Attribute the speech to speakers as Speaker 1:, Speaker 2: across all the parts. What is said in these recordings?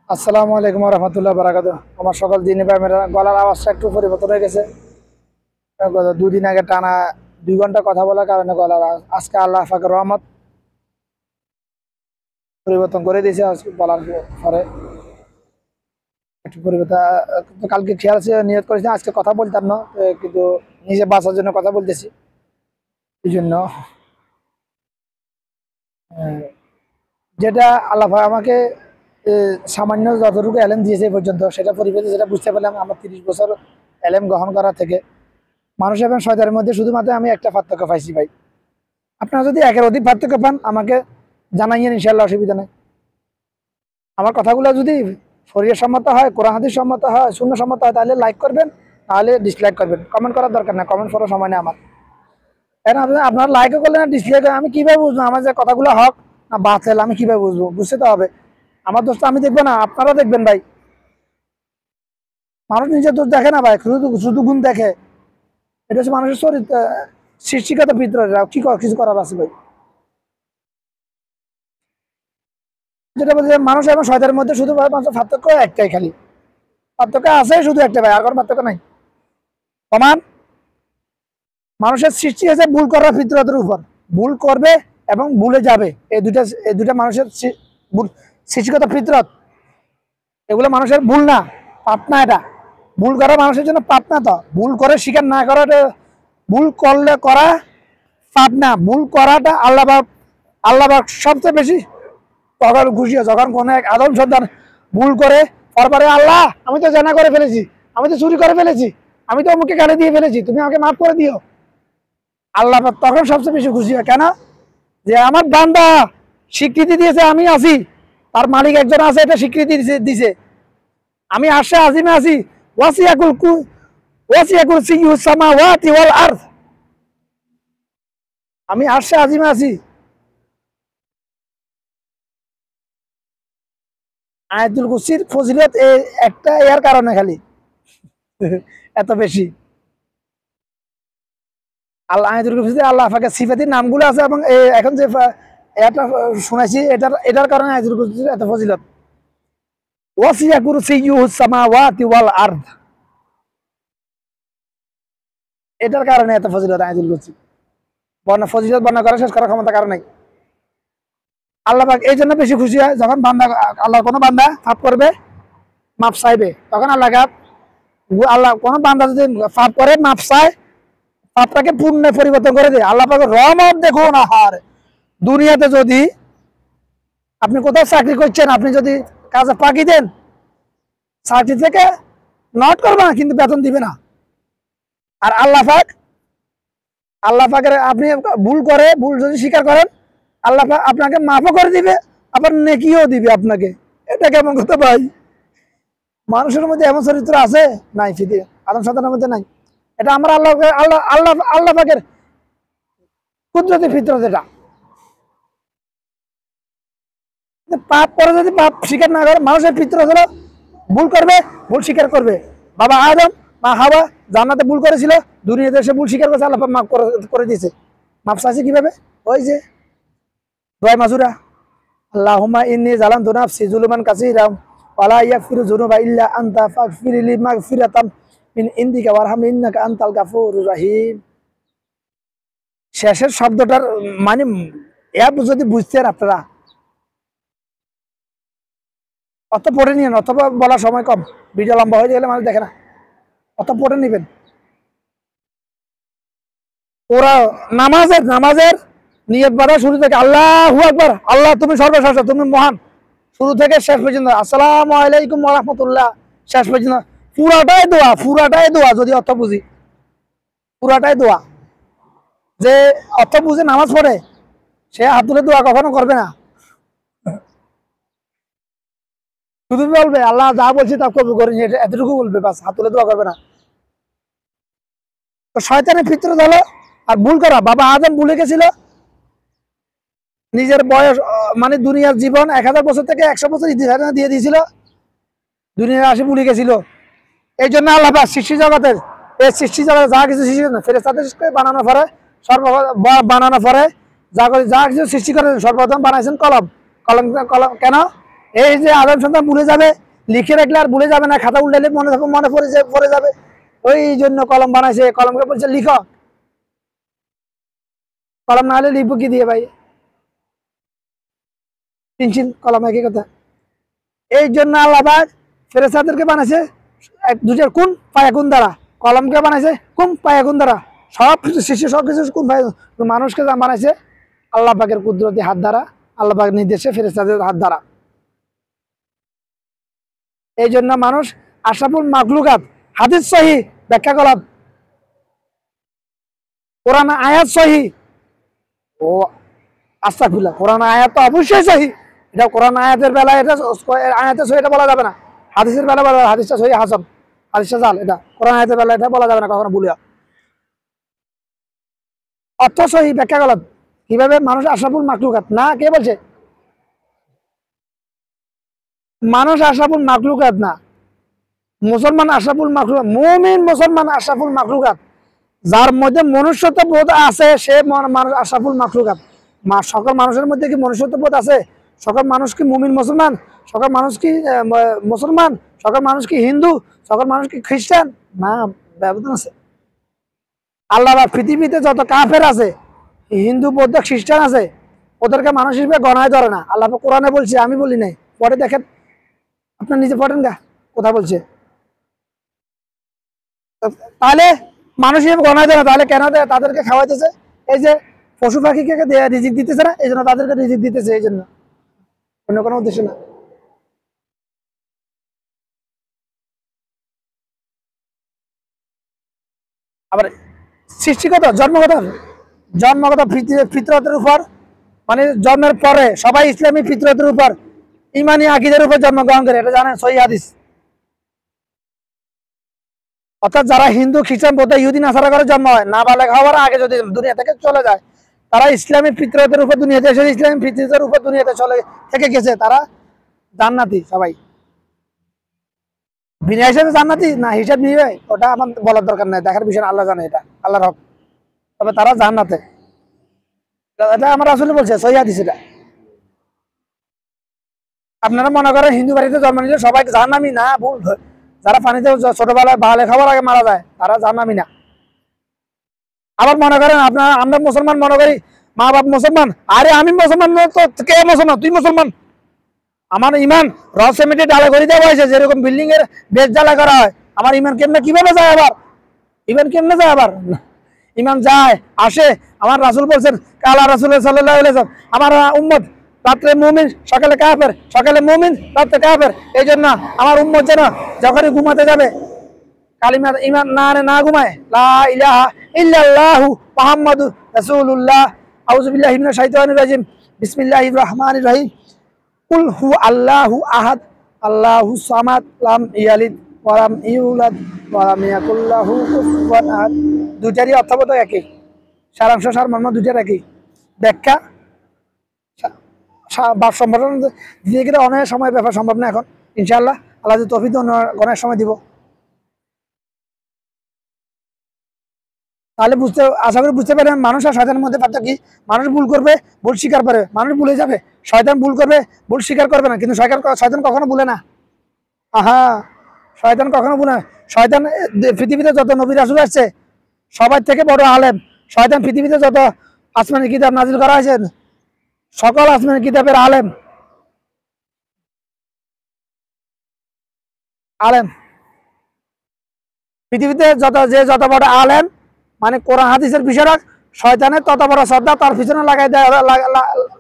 Speaker 1: আসসালামু আলাইকুম ওয়া রাহমাতুল্লাহি ওয়া বারাকাতুহু। আমার সকল দিনে ভাই মেরা গলার আওয়াজটা একটু পরিবর্তন হয়ে গেছে। গত দুদিন আগে টানা 2 ঘন্টা কথা বলার কারণে গলার আজকে আল্লাহ পাকের রহমত পরিবর্তন করে দিয়েছে। আজকে বলার পরে একটু পরিবর্তন। কালকে খেয়াল আছে, নিয়ত করেছি আজকে কথা বলতাম না, কিন্তু নিজে বাঁচার জন্য কথা বলতেছি। এই জন্য যেটা আল্লাহ পাক আমাকে সামান্য যতটুকু এলেম দিয়েছে এই পর্যন্ত, সেটা পরিবেশে যেটা বুঝতে পারলাম আমার 30 বছর এলেম গ্রহণ করা থেকে, মানুষ এবং শয়তানের মধ্যে শুধুমাত্র আমি একটা পার্থক্য পাইছি ভাই। আপনারা যদি একের অধিক পার্থক্য পান আমাকে জানাইয়েন, ইনশাল্লাহ অসুবিধা নেই। আমার কথাগুলো যদি শরীয়ত সম্মত হয়, কোরআন হাদিস সম্মত হয়, সুন্নাহ সম্মত হয়, তাহলে লাইক করবেন, তাহলে ডিসলাইক করবেন। কমেন্ট করার দরকার নেই, কমেন্ট করার সময় নেই আমার। এখন আপনারা লাইকও করলেন না, ডিসলাইক, আমি কিভাবে বুঝবো আমার যে কথাগুলো হক না বাতিল? আমি কিভাবে বুঝবো? বুঝতে তো হবে। আমার দোষটা আমি দেখবো না, আপনারা দেখবেন ভাই। মানুষ নিজের দোষ দেখে না ভাই, শুধু শুধু গুণ দেখে। এটা হচ্ছে মানুষের চরিত্র, সৃষ্টিগত ভিতরে কি কিছু করার আছে ভাই। যেটা বলছে মানুষ এবং শয়তানের মধ্যে শুধু পার্থক্য একটাই, খালি পার্থক্য আছে শুধু একটা ভাই, আর কোনো পার্থক্য নাই। প্রমাণ, মানুষের সৃষ্টি হয়েছে ভুল করার ফিতরতের উপর। ভুল করবে এবং ভুলে যাবে, এই দুটা মানুষের সৃষ্টিগত ফিতরত। এগুলো মানুষের ভুল না, পাপ না। এটা ভুল করা মানুষের জন্য পাপ না। তো ভুল করে স্বীকার না করা, ভুল করলে করা পাপ না। ভুল করাটা আল্লাহ সবচেয়ে বেশি তখন খুশি হয় যখন কোনো এক আদম সন্তান ভুল করে, পরপরে আল্লাহ আমি তো জানা করে ফেলেছি, আমি তো চুরি করে ফেলেছি, আমি তো অমুকে গালি দিয়ে ফেলেছি, তুমি আমাকে মাফ করে দিও। আল্লাহ তখন সবচেয়ে বেশি খুশি হয়। কেন? যে আমার বান্দা স্বীকৃতি দিয়েছে আমি আছি, তার মালিক একজন আছে, এটা স্বীকৃতি দিছে। আমি আরশে আজিমে আছি, ওয়াসিয়াকুল সামাওয়াতি ওয়াল আরদ। আমি আরশে আজিমে আছি। আয়াতুল কুরসির ফজিলত একটা এর কারণে খালি এত বেশি। আল্লাহ আয়াতুল কুরসিতে আল্লাহ পাকের সিফাতির নামগুলো আছে, এবং এখন যে এটা শুনাইছি এটার কারণে আয়াতুল কুরসির এত ফজিলত। ওয়াসিয়া কুরসিয়ুহুস সামাওয়াতি ওয়াল আরদ, এটার কারণে এত ফজিলত আয়াতুল কুরসি। ফজিলত বর্ণনা করা শেষ করার ক্ষমতা কারণ নাই। আল্লাহ পাক এই জন্য বেশি খুশি হয় যখন আল্লাহ কোনো বান্দা পাপ করবে, মাপ চাইবে, তখন আল্লাহ কোনো বান্দা যদি পাপ করে মাপ চায়, পাপটাকে পূর্ণ পরিবর্তন করে দেয়। আল্লাহ পাকের রহমত দেখুন। আহার দুনিয়াতে যদি আপনি কোথাও চাকরি করছেন, আপনি যদি কাজে ফাঁকি দেন, চাকরি থেকে নট করবে না, কিন্তু বেতন দিবে না। আর আল্লাহ পাকের আপনি ভুল যদি স্বীকার করেন, আল্লাহ পাক আপনাকে মাফও করে দিবে, আবার নেকিও দিবে আপনাকে। এটা কেমন কথা ভাই? মানুষের মধ্যে এমন চরিত্র আছে নাই, আদম সন্তানের মধ্যে নাই। এটা আমরা আল্লাহ পাকের কুদরতি ফিতরত। এটা পাপ করে যদি পাপ স্বীকার না করে, মানুষের ফিতরত হলো ভুল করবে, ভুল স্বীকার করবে। বাবা আদম মা হাওয়া জান্নাতে ভুল করেছিল, দুনিয়াতে এসে ভুল স্বীকার করেছে, আল্লাহ পাক মাফ করে দিয়েছে। মাফ চাইছে কিভাবে? ওই যে দোয়া মাজুরা, আল্লাহুম্মা ইন্নী যালামতু নাফসি যুলমান কাসীরা ওয়ালা ইয়াগফিরু যুনুবা ইল্লা আনতা ফাগফিরলি মাগফিরাতাম মিন ইনদিকা ওয়ারহামনি ইন্নাকা আনতাল গাফুরুর রহিম। শেষের শব্দটার মানে যদি বুঝতেন আপনারা, অত পড়ে নিন, অথবা বলার সময় কম, ভিডিও লম্বা হয়ে গেলে মানুষ দেখে না, অত পড়ে নিবেন। ওরা নামাজের নিয়ত বাঁধা শুরু থেকে আল্লাহু আকবার, আল্লাহ তুমি সর্বশ্রেষ্ঠ, তুমি মহান, শুরু থেকে শেষ পর্যন্ত আসসালামু আলাইকুম ওয়া রাহমাতুল্লাহ, শেষ পর্যন্ত পুরাটাই দোয়া। যদি অর্থ বুঝি, পুরাটাই দোয়া। যে অর্থ বুঝে নামাজ পড়ে, সে হাত তুলে দোয়া কখনো করবে না, শুধু বলবে আল্লাহ যা বলছি তা কবুল করে নিয়ে, এতটুকু বলবে, বাস, হাত তুলে দোয়া করবে না। তো শয়তানের ফিতরত হলো আর ভুল করা। বাবা আদম ভুলে গেছিল, নিজের বয়স মানে দুনিয়ার জীবন 1000 বছর থেকে 100 বছর ইতিহাস দিয়ে দিয়েছিল, দুনিয়ার আসে ভুলে গেছিল। এই জন্য আল্লাহ পাক সৃষ্টি জগতে যা কিছু সৃষ্টি করেন, ফেরেশতাদেরকে বানানোর পরে যা কিছু সৃষ্টি করেন, সর্বপ্রথম বানাইছেন কলম। কেন? এই যে আদম সন্তান ভুলে যাবে, লিখে রাখলে আর ভুলে যাবে না, খাতা উল্টাইলে মনে পড়ে যাবে, ওই জন্য কলম বানাইছে। কলমকে বলছে লিখ, কলম না হলে লিখবো কি দিয়ে ভাই? পেন্সিল কলম একই কথা। এই জন্য আল্লাহ পাক ফেরেশতাদেরকে বানাইছে দুইটার কোন ফায়াকুন দ্বারা, কলমকে বানাইছে কোন ফায়াকুন দ্বারা, সব কিছু সৃষ্টি সব কিছু কোন ফায়াকুন। মানুষকে যা বানাইছে আল্লাহ পাকের কুদরতি হাত দ্বারা, আল্লাহ পাকের নির্দেশে ফেরেশতাদের হাত দ্বারা। এই জন্য মানুষ আশরাফুল মাখলুকাত। হাদিস সহি ব্যাখ্যা করলাম, কোরআন আয়াত সহি। ও আস্তাগফিরুল্লাহ, কোরআন আয়াত তো অবশ্যই সহি। এটা কোরআন আয়াতের বেলা, এটা আয়াতের সহি এটা বলা যাবে না। হাদিসের বেলা বলা, হাদিসটা সহি হাসান, হাদিসটা জাল। এটা কোরআন আয়াতের বেলা এটা বলা যাবে না কখনো ভুলিয়া। অর্থ সহি ব্যাখ্যা করলাম কিভাবে মানুষ আশরাফুল মাখলুকাত। না, কে বলছে মানুষ আশরাফুল মাখলুকাত? না, মুসলমান আশরাফুল মাখলুকাত, মুমিন মুসলমান আশরাফুল মাখলুকাত। যার মধ্যে মনুষ্যত্ব বোধ আছে সে মানুষ আশরাফুল মাখলুকাত। সকল মানুষের মধ্যে কি মনুষ্যত্ব বোধ আছে? সকল মানুষ কি মুমিন মুসলমান? সকল মানুষ কি মুসলমান? সকল মানুষ কি হিন্দু? সকল মানুষ কি খ্রিস্টান? না, ব্যবধান আছে। আল্লাহ পৃথিবীতে যত কাফের আছে, হিন্দু বৌদ্ধ খ্রিস্টান আছে, ওদেরকে মানুষ হিসেবে গণায় ধরে না। আল্লাহ কোরআনে বলছে, আমি বলি নাই। পরে দেখেন, আপনার নিজে পড়েন গা কথা বলছে। তাহলে মানুষ হিসেবে গণায় ধরে না, তাহলে কেন তাদেরকে খাওয়াইতেছে? এই যে পশু পাখিকে রিজিক দিতেছে না, এই জন্য তাদেরকে রিজিক দিতেছে, এই জন্য, অন্য কোনো উদ্দেশ্য না। আবার সৃষ্টিগত জন্মগত ফিতরতের উপর, মানে জন্মের পরে সবাই ইসলামী ফিতরতের উপর, ইমানি আকীদার উপর জন্মগ্রহণ করে, এটা জানেন সহিহ হাদিস। অর্থাৎ যারা হিন্দু খ্রিস্টান বৌদ্ধ ইহুদি নাসারা করে জন্ম হয়, নাবালেগ হওয়ার আগে যদি দুনিয়া থেকে চলে যায়, তারা ইসলামী ফিতরতের উপর দুনিয়াতে এসে ইসলামী ফিতরতের উপর দুনিয়াতে চলে থেকে গেছে, তারা জান্নাতি সবাই। বিনা হিসাবে জান্নাতি না, হিসাব নিয়ে ওটা আমার বলার দরকার নাই, দেখার বিষয় আল্লাহ জানে, এটা আল্লাহর হক। তবে তারা জান্নাতে, এটা আমার রাসূল বলছে, সহিহ হাদিস এটা। আপনারা মনে করেন হিন্দু বাড়িতে জন্ম নিলে সবাই জাহান্নামী? না, ভুল। যারা পানিতে ছোটবেলায় বালে খাবার আগে মারা যায়, তারা জাহান্নামী না। আবার মনে করেন আমরা মুসলমান মনে করি, মা বাপ মুসলমান, আরে আমি মুসলমান, তো কে মুসলমান? তুই মুসলমান। আমার ইমান রড সিমেন্টে ডালা করে দেওয়া হয়েছে, যেরকম বিল্ডিং এর বেজ জ্বালা করা হয়। আমার ইমান কেমনে কিভাবে যায়? আবার ইমান কেমনে যায়? আবার ইমান যায় আসে। আমার রাসূল বলছেন, কালা রাসূল সাল্লাল্লাহু আলাইহি ওয়াসাল্লাম, আমার উম্মত রাত্রে মুমিন সকালে কাফের, সকালে মুমিন রাত্রে কাফের। এই জন্য আমার উম্মত যেন যখনই ঘুমাতে যাবে কালিমা ইমান না ঘুমায়, লা ইলাহা ইল্লাল্লাহু মুহাম্মাদুর রাসূলুল্লাহ, আউযু বিল্লাহি মিনাশ শাইতানির রাজিম, বিসমিল্লাহির রহমানির রহিম, কুল হু আল্লাহু আহাদ আল্লাহু সামাদ লাম ইয়ালিদ ওয়া লাম ইউলাদ ওয়া লাম ইয়াকুল লাহু কুফুয়ান আহাদ। দুইটারই অর্থবোধ একই, সারাংশ সারমর্ম দুইটার একই। ব্যাখ্যা বাপ সম্পাদন দিয়ে গেলে অনেক সময় ব্যাপার সম্ভব না এখন। ইনশাআল্লাহ আল্লাহ যদি তৌফিক দেন অনেক সময় দিব। তাহলে আশা করি বুঝতে পারেন মানুষ আর শয়তানের মধ্যে পার্থক্য কি। মানুষ ভুল করবে, ভুল স্বীকার করবে, মানুষ ভুলে যাবে। শয়তান ভুল করবে, ভুল স্বীকার করবে না, কিন্তু শয়তান কখনো ভুলে না। শয়তান কখনো ভুলে না। শয়তান পৃথিবীতে যত নবী রাসূল আসছে সবার থেকে বড় আলেম। শয়তান পৃথিবীতে যত আসমানি কিতাব নাজিল করা হয়েছে সকল আসমানি কিতাবের আলেম। পৃথিবীতে যত বড় আলেম, মানে কোরআন হাদিসের বিষয়ক, শয়তানের তত বড় শ্রদ্ধা তার পিছনে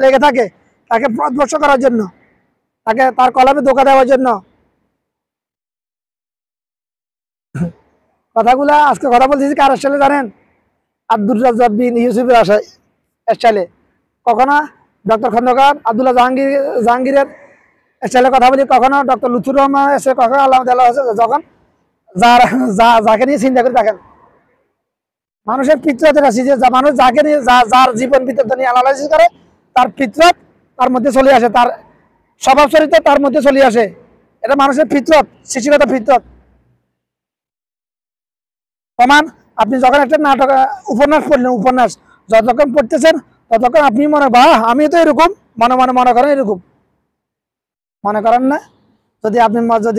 Speaker 1: লেগে থাকে, তাকে পথভ্রষ্ট করার জন্য, তাকে তার কলমে ধোঁকা দেওয়ার জন্য। কথাগুলা আজকে কথা বলতেছি কার স্টাইলে জানেন? আব্দুর রাজ্জাক বিন ইউসুফের স্টাইলে। কখনো ডক্টর খন্দকার আব্দুল্লাহ জাহাঙ্গীরের স্টাইলে কথা বলি, কখনো ডক্টর লুৎফুর রহমান এসে, কখনো আল্লাহ যখন যাকে নিয়ে চিন্তা করে দেখেন, মানুষের ফিতরতের আছে যে মানুষ যাকে নিয়ে যার জীবন ফিতরত নিয়ে অ্যানালাইসিস করে, তার ফিতরত তার মধ্যে চলে আসে, তার স্বভাব চরিত্র তার মধ্যে চলে আসে। এটা মানুষের ফিতরত, সৃষ্টিগত ফিতরত। প্রমাণ, আপনি যখন একটা নাটক উপন্যাস পড়লেন, উপন্যাস যতক্ষণ পড়তেছেন ততক্ষণ আপনি মনে, বাহ আমি তো এরকম, মনে করেন এরকম। মনে করেন না? যদি আপনি যদি